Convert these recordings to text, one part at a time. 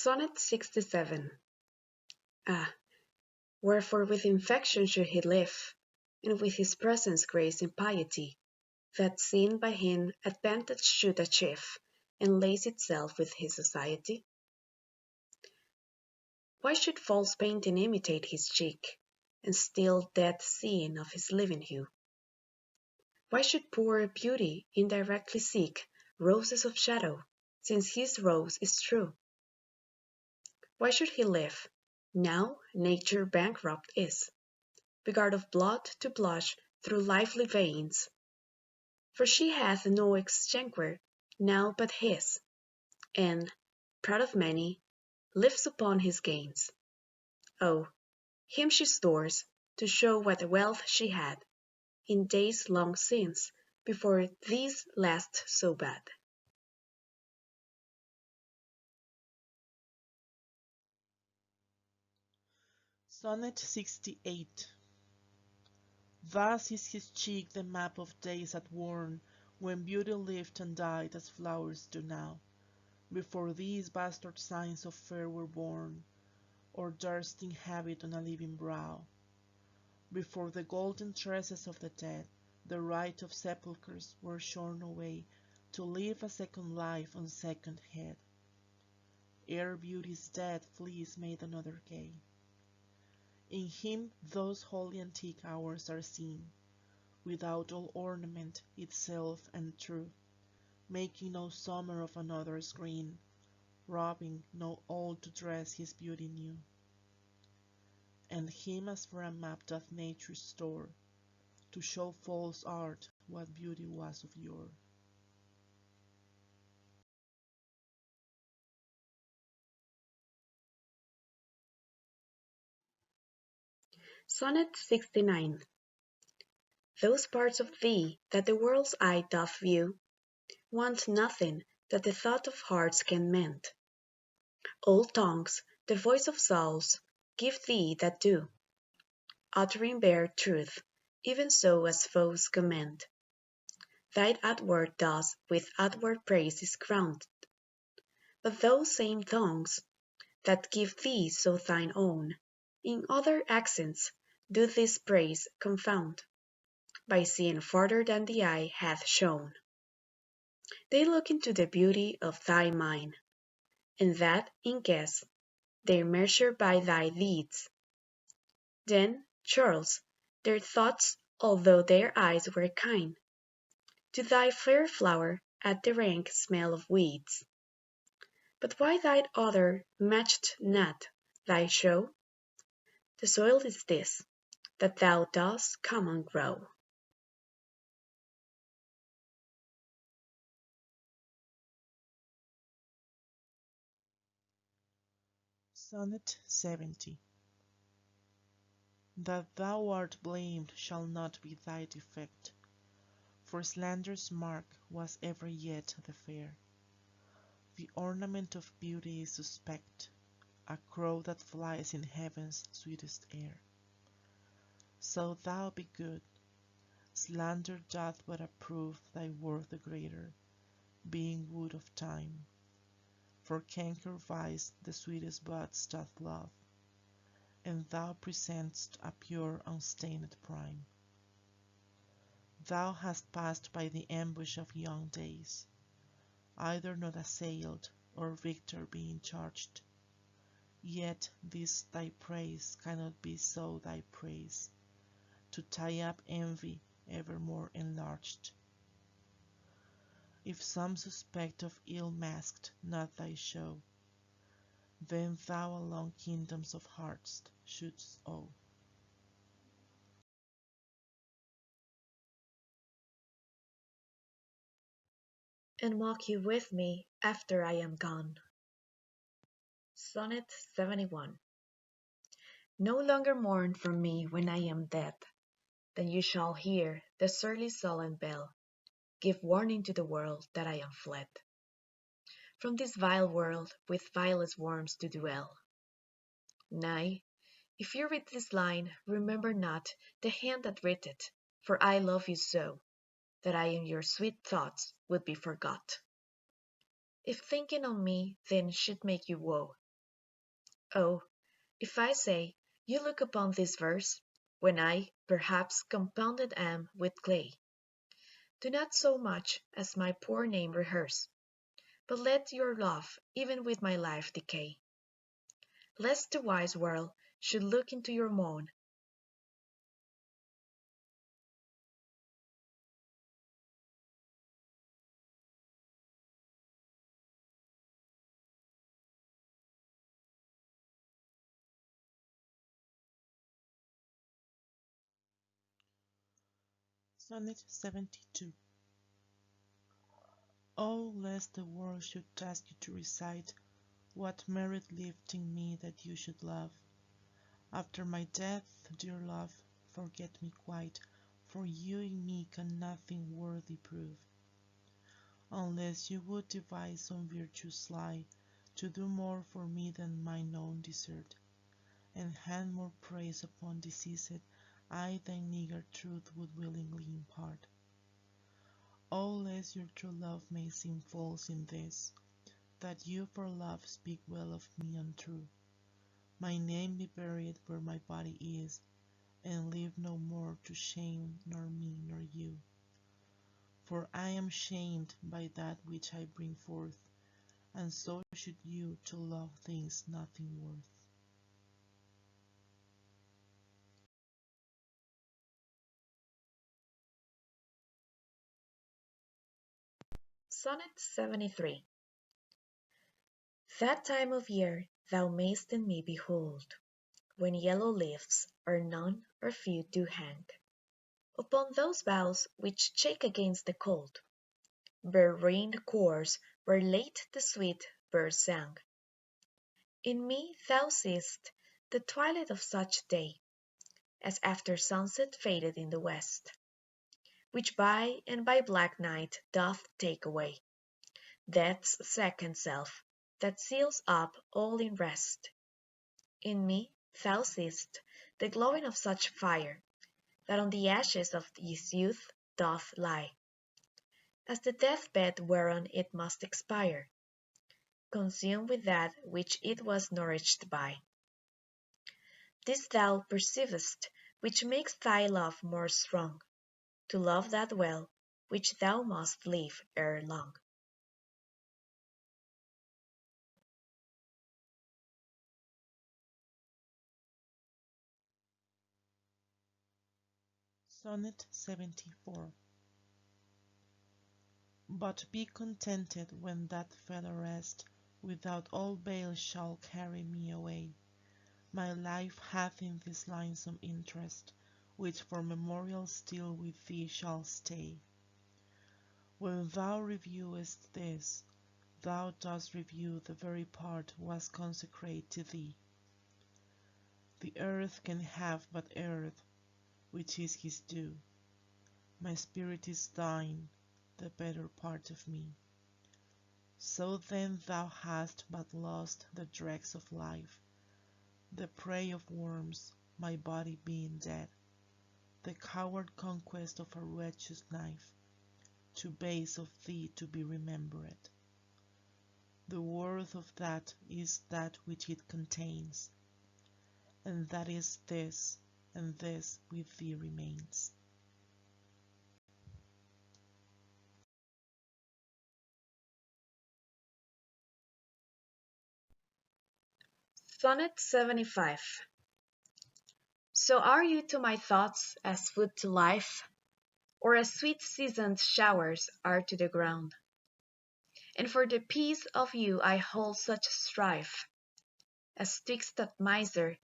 Sonnet 67. Ah, wherefore with infection should he live, and with his presence grace and piety, that sin by him advantage should achieve, and lace itself with his society? Why should false painting imitate his cheek, and steal dead scene of his living hue? Why should poor beauty indirectly seek roses of shadow, since his rose is true? Why should he live, now nature bankrupt is, beguiled of blood to blush through lively veins? For she hath no exchequer now but his, and, proud of many, lives upon his gains. Oh, him she stores, to show what wealth she had, in days long since, before these last so bad. Sonnet 68. Thus is his cheek the map of days at worn, when beauty lived and died as flowers do now, before these bastard signs of fair were born, or durst inhabit on a living brow, before the golden tresses of the dead, the rite of sepulchres, were shorn away, to live a second life on second head, ere beauty's dead fleece made another gay. In him those holy antique hours are seen, without all ornament, itself and true, making no summer of another's green, robbing no old to dress his beauty new. And him as for a map doth nature store, to show false art what beauty was of yore. Sonnet 69. Those parts of thee that the world's eye doth view want nothing that the thought of hearts can mend. All tongues, the voice of souls, give thee that do, uttering bare truth, even so as foes commend. Thine outward thus with outward praise is crowned, but those same tongues that give thee so thine own, in other accents do this praise confound, by seeing farther than the eye hath shown. They look into the beauty of thy mind, and that in guess they measure by thy deeds. Then, Charles, their thoughts, although their eyes were kind, to thy fair flower add the rank smell of weeds. But why thy other matched not thy show? The soil is this, that thou dost common grow. Sonnet 70. That thou art blamed shall not be thy defect, for slander's mark was ever yet the fair. The ornament of beauty is suspect, a crow that flies in heaven's sweetest air. So thou be good, slander doth but approve thy worth the greater, being wood of time. For canker vice the sweetest buds doth love, and thou present'st a pure unstained prime. Thou hast passed by the ambush of young days, either not assailed, or victor being charged. Yet this thy praise cannot be so thy praise, to tie up envy evermore enlarged. If some suspect of ill masked not thy show, then thou alone kingdoms of hearts shouldst owe. And walk you with me after I am gone. Sonnet 71. No longer mourn for me when I am dead, then you shall hear the surly sullen bell give warning to the world that I am fled. From this vile world with vilest worms to dwell. Nay, if you read this line, remember not the hand that writ it, for I love you so, that I in your sweet thoughts would be forgot. If thinking on me then should make you woe, Oh, if I say, you look upon this verse, when I, perhaps, compounded am with clay, do not so much as my poor name rehearse, but let your love even with my life decay, lest the wise world should look into your moan. Sonnet 72. Oh, lest the world should task you to recite what merit lived in me that you should love. After my death, dear love, forget me quite, for you in me can nothing worthy prove, unless you would devise some virtue sly, to do more for me than mine own desert, and hand more praise upon deceased, I thine eager truth would willingly impart. Oh, lest your true love may seem false in this, that you for love speak well of me untrue, my name be buried where my body is, and live no more to shame nor me nor you. For I am shamed by that which I bring forth, and so should you to love things nothing worth. Sonnet 73. That time of year thou mayst in me behold, when yellow leaves, or none or few, do hang upon those boughs which shake against the cold, bare rained course where late the sweet birds sang. In me thou seest the twilight of such day, as after sunset faded in the west, which by and by black night doth take away Death's second self, that seals up all in rest. In me thou seest the glowing of such fire, that on the ashes of his youth doth lie, as the death-bed whereon it must expire, consumed with that which it was nourished by. This thou perceivest, which makes thy love more strong, to love that well which thou must leave ere long. Sonnet 74. But be contented when that fell arrest without all bale shall carry me away. My life hath in this line some interest, which for memorial still with thee shall stay. When thou reviewest this, thou dost review the very part was consecrate to thee. The earth can have but earth, which is his due. My spirit is thine, the better part of me. So then thou hast but lost the dregs of life, the prey of worms, my body being dead, the coward conquest of a wretched knife, too base of thee to be remembered. The worth of that is that which it contains, and that is this, and this with thee remains. Sonnet 75. So are you to my thoughts as food to life, or as sweet seasoned showers are to the ground. And for the peace of you I hold such strife, as twixt that miser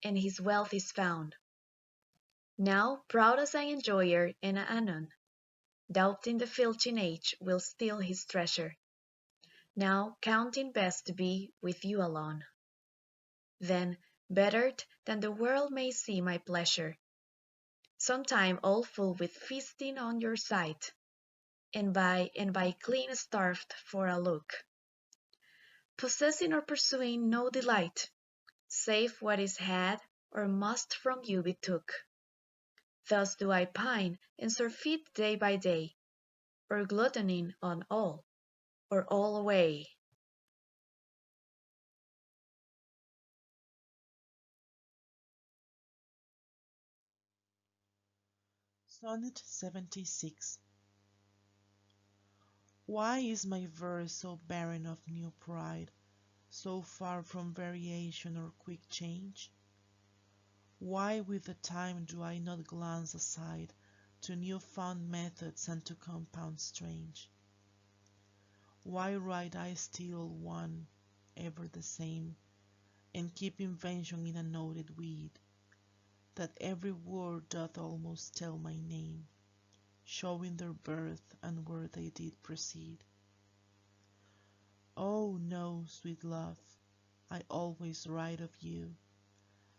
and his wealth is found. Now proud as I enjoyer and anon, doubting the filching age will steal his treasure. Now counting best to be with you alone. Then, bettered than the world may see my pleasure, sometime all full with feasting on your sight, and by clean starved for a look, possessing or pursuing no delight, save what is had or must from you be took. Thus do I pine and surfeit day by day, or gluttoning on all, or all away. Sonnet 76. Why is my verse so barren of new pride, so far from variation or quick change? Why with the time do I not glance aside to new found methods and to compounds strange? Why write I still one, ever the same, and keep invention in a noted weed, that every word doth almost tell my name, showing their birth and where they did proceed? Oh no, sweet love, I always write of you,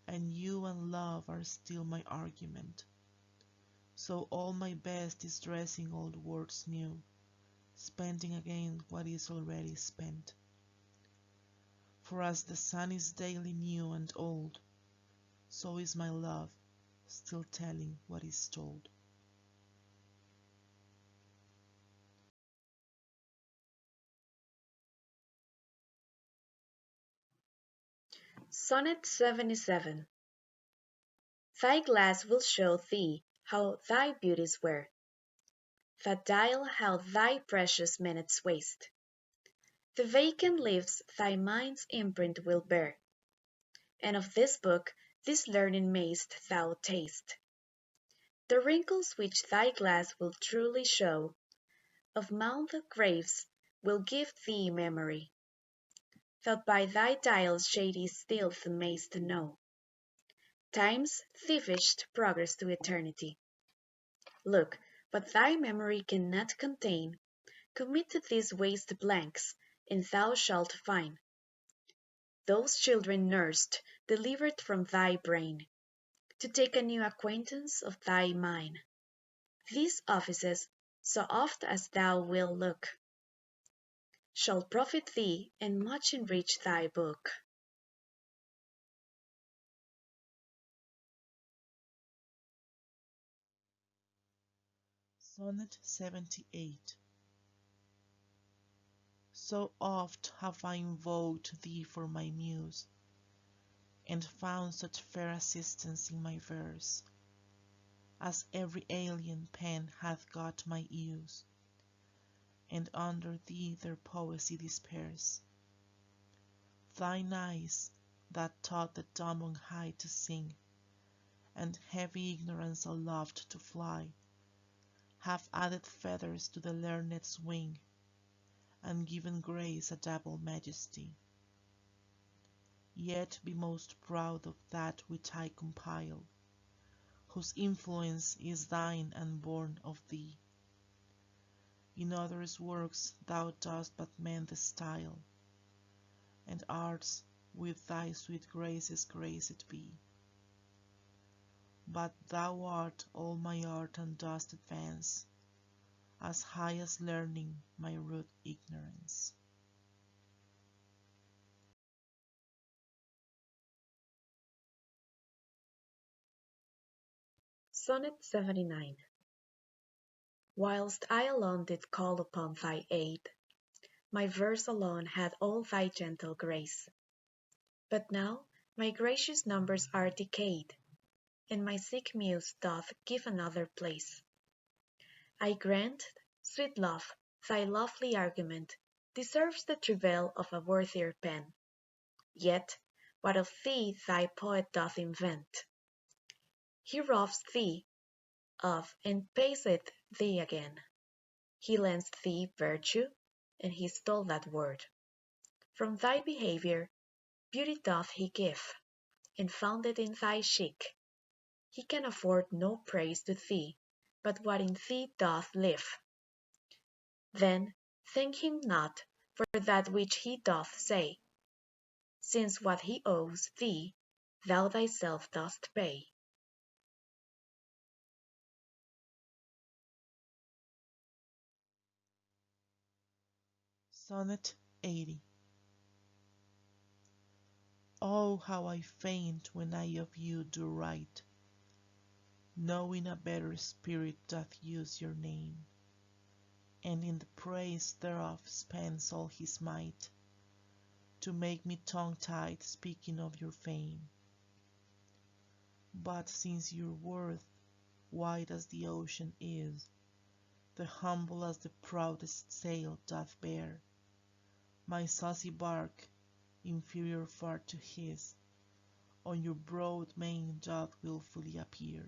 and you and love are still my argument. So all my best is dressing old words new, spending again what is already spent. For as the sun is daily new and old, so is my love still telling what is told. Sonnet 77. Thy glass will show thee how thy beauties were, that dial how thy precious minutes waste. The vacant leaves thy mind's imprint will bear, and of this book this learning mayst thou taste. The wrinkles which thy glass will truly show of mounted graves will give thee memory, that by thy dial's shady stealth mayst know Time's thievish progress to eternity. Look, what thy memory cannot contain, commit to these waste blanks, and thou shalt find those children nursed, delivered from thy brain, to take a new acquaintance of thy mind. These offices, so oft as thou wilt look, shall profit thee and much enrich thy book. Sonnet 78. So oft have I invoked thee for my muse, and found such fair assistance in my verse, as every alien pen hath got my use, and under thee their poesy disperse. Thine eyes, that taught the dumb on high to sing, and heavy ignorance aloft to fly, have added feathers to the learned's wing, and given grace a double majesty. Yet be most proud of that which I compile, whose influence is thine and born of thee. In others' works thou dost but mend the style, and arts with thy sweet graces graced be. But thou art all my art and dost advance, as high as learning my rude ignorance. Sonnet 79. Whilst I alone did call upon thy aid, my verse alone had all thy gentle grace. But now my gracious numbers are decayed, and my sick muse doth give another place. I grant, sweet love, thy lovely argument deserves the travail of a worthier pen. Yet what of thee thy poet doth invent? He robs thee of and pays it thee again. He lends thee virtue, and he stole that word. From thy behaviour beauty doth he give, and found it in thy cheek. He can afford no praise to thee, but what in thee doth live. Then thank him not for that which he doth say, since what he owes thee thou thyself dost pay. Sonnet 80. Oh, how I faint when I of you do write, knowing a better spirit doth use your name, and in the praise thereof spends all his might, to make me tongue-tied speaking of your fame. But since your worth wide as the ocean is, the humble as the proudest sail doth bear. My saucy bark, inferior far to his, on your broad main doth wilfully appear.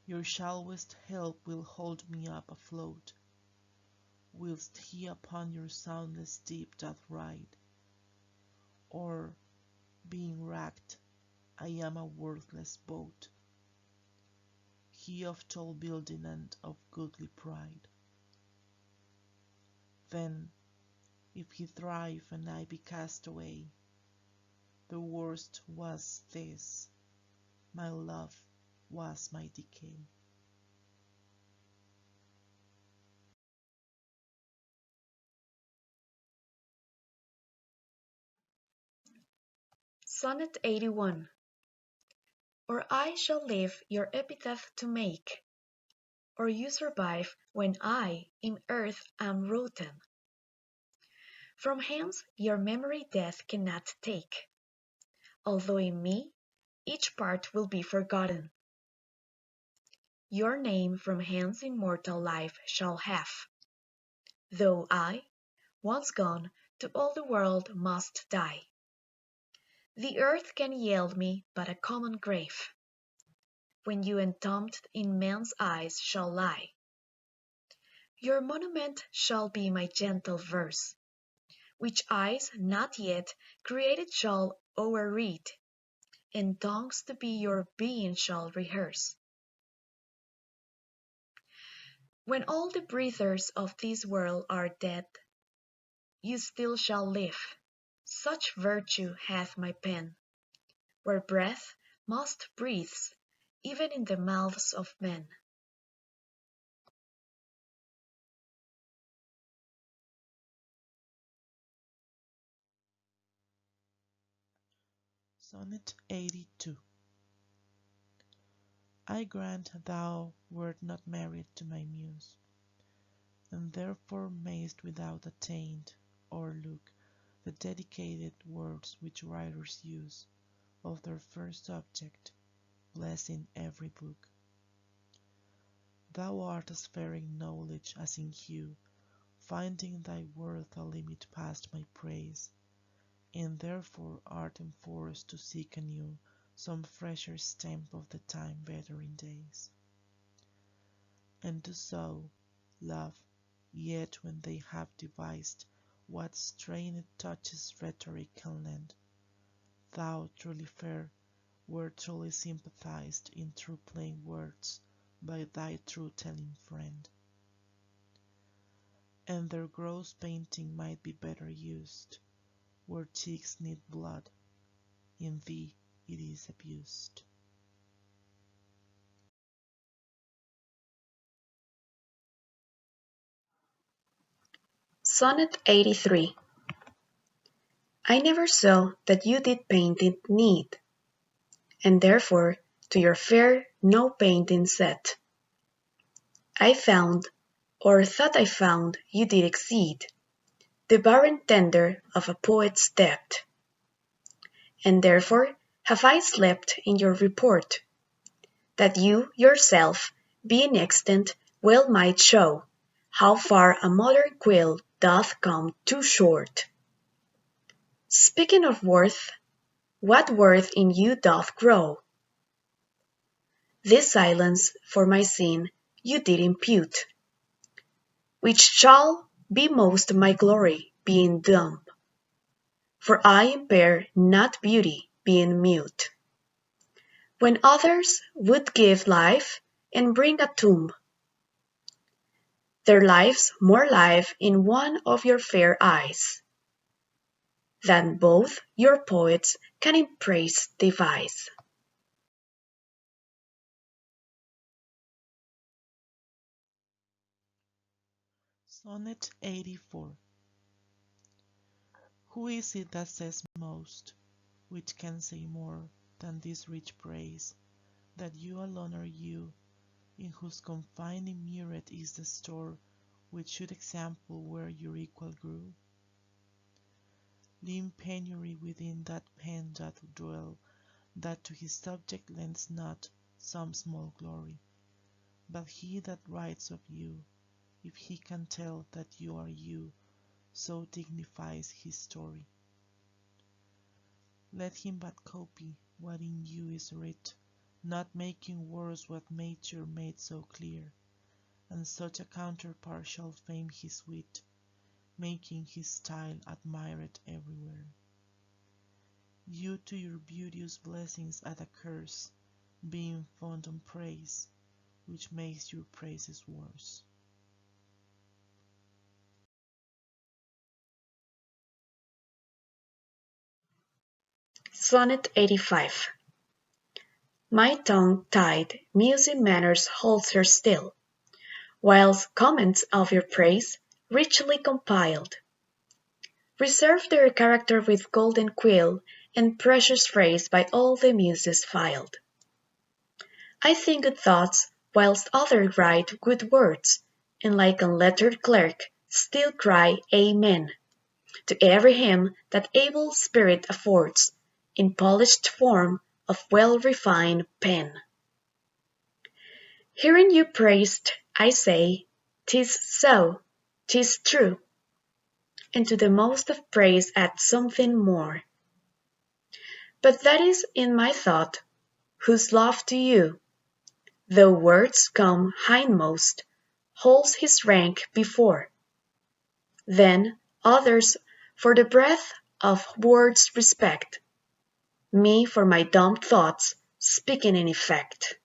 Your shallowest help will hold me up afloat, whilst he upon your soundless deep doth ride. Or, being wrecked, I am a worthless boat, he of tall building and of goodly pride. Then, if he thrive and I be cast away, the worst was this, my love was my decay. Sonnet 81. Or I shall live your epitaph to make, or you survive when I in earth am rotten. From hence your memory death cannot take, although in me each part will be forgotten. Your name from hence immortal life shall have, though I, once gone, to all the world must die. The earth can yield me but a common grave, when you entombed in men's eyes shall lie. Your monument shall be my gentle verse, which eyes not yet created shall o'erread, and tongues to be your being shall rehearse. When all the breathers of this world are dead, you still shall live. Such virtue hath my pen, where breath must breathes, even in the mouths of men. Sonnet 82. I grant thou wert not married to my muse, and therefore mayst without attaint o'erlook the dedicated words which writers use of their first object, blessing every book. Thou art as fair in knowledge as in hue, finding thy worth a limit past my praise, and therefore art enforced to seek anew some fresher stamp of the time-veteran days. And do so, love, yet when they have devised what strained touches rhetoric can lend, thou, truly fair, wert truly sympathized in true plain words by thy true-telling friend. And their gross painting might be better used, where cheeks need blood, in thee it is abused. Sonnet 83. I never saw that you did painting need, and therefore to your fair no painting set. I found, or thought I found, you did exceed the barren tender of a poet's depth, and therefore have I slept in your report, that you yourself, being extant, well might show how far a modern quill doth come too short. Speaking of worth, what worth in you doth grow? This silence for my sin you did impute, which shall be most my glory, being dumb. For I impair not beauty, being mute. When others would give life and bring a tomb, their lives more life in one of your fair eyes, than both your poets can in praise devise. Sonnet 84. Who is it that says most, which can say more than this rich praise, that you alone are you, in whose confining myriad is the store which should example where your equal grew? Lean penury within that pen doth dwell, that to his subject lends not some small glory. But he that writes of you, if he can tell that you are you, so dignifies his story. Let him but copy what in you is writ, not making worse what nature made so clear, and such a counterpart shall fame his wit, making his style admired everywhere. You to your beauteous blessings add a curse, being fond on praise, which makes your praises worse. Sonnet 85. My tongue-tied muse in manners holds her still, whilst comments of your praise, richly compiled, reserve their character with golden quill and precious phrase by all the muses filed. I think good thoughts, whilst others write good words, and like unlettered clerk, still cry Amen to every hymn that able spirit affords, in polished form of well-refined pen. Hearing you praised, I say, "'Tis so, 'tis true," and to the most of praise add something more. But that is in my thought, whose love to you, though words come hindmost, holds his rank before. Then others for the breadth of words respect, me for my dumb thoughts, speaking in effect.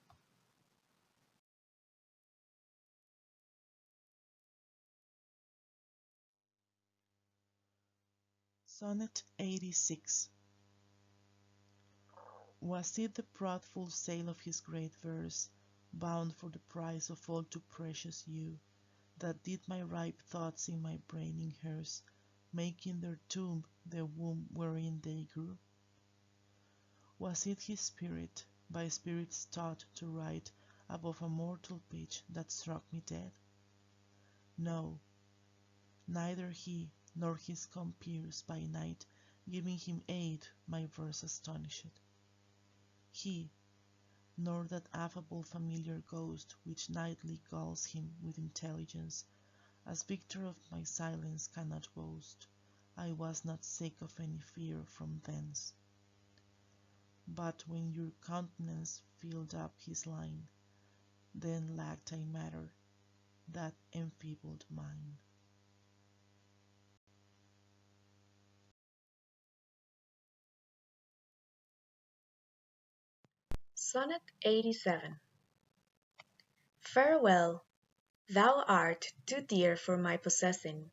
Sonnet 86. Was it the proud full sail of his great verse, bound for the prize of all too precious you, that did my ripe thoughts in my brain inhearse, making their tomb the womb wherein they grew? Was it his spirit, by spirits taught to write above a mortal pitch, that struck me dead? No, neither he nor his compeers by night giving him aid my verse astonished. He, nor that affable familiar ghost which nightly gulls him with intelligence, as victor of my silence cannot boast, I was not sick of any fear from thence. But when your countenance filled up his line, then lacked I matter, that enfeebled mine. Sonnet 87. Farewell, thou art too dear for my possessing,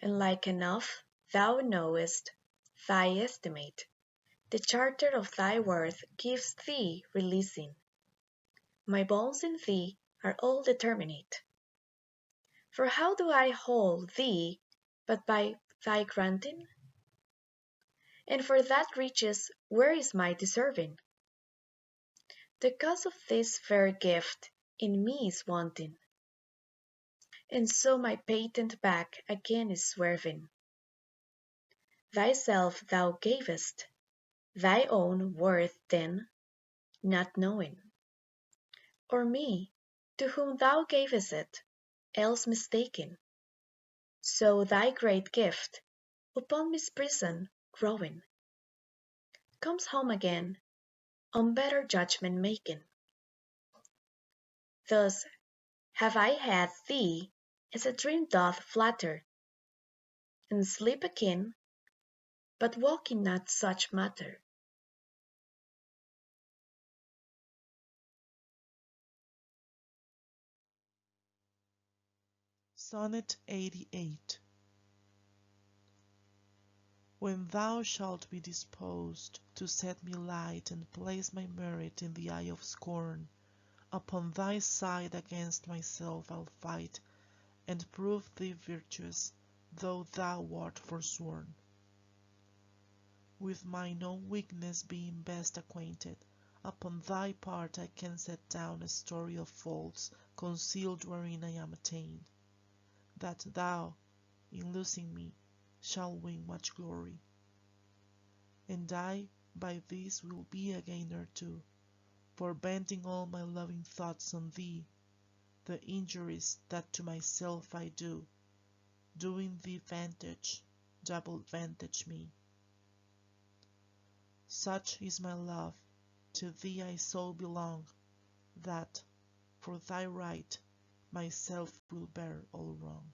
and like enough thou knowest thy estimate. The charter of thy worth gives thee releasing. My bones in thee are all determinate. For how do I hold thee but by thy granting? And for that riches where is my deserving? The cause of this fair gift in me is wanting, and so my patent back again is swerving. Thyself thou gavest, thy own worth then, not knowing, or me, to whom thou gavest it, else mistaken. So thy great gift, upon misprison growing, comes home again, on better judgment making. Thus have I had thee, as a dream doth flatter, and sleep akin, but walking not such matter. Sonnet 88. When thou shalt be disposed to set me light and place my merit in the eye of scorn, upon thy side against myself I'll fight, and prove thee virtuous, though thou art forsworn. With mine own weakness being best acquainted, upon thy part I can set down a story of faults concealed wherein I am attained, that thou, in losing me, shalt win much glory. And I by this will be a gainer too, for bending all my loving thoughts on thee, the injuries that to myself I do, doing thee vantage, double vantage me. Such is my love, to thee I so belong, that, for thy right, myself will bear all wrong.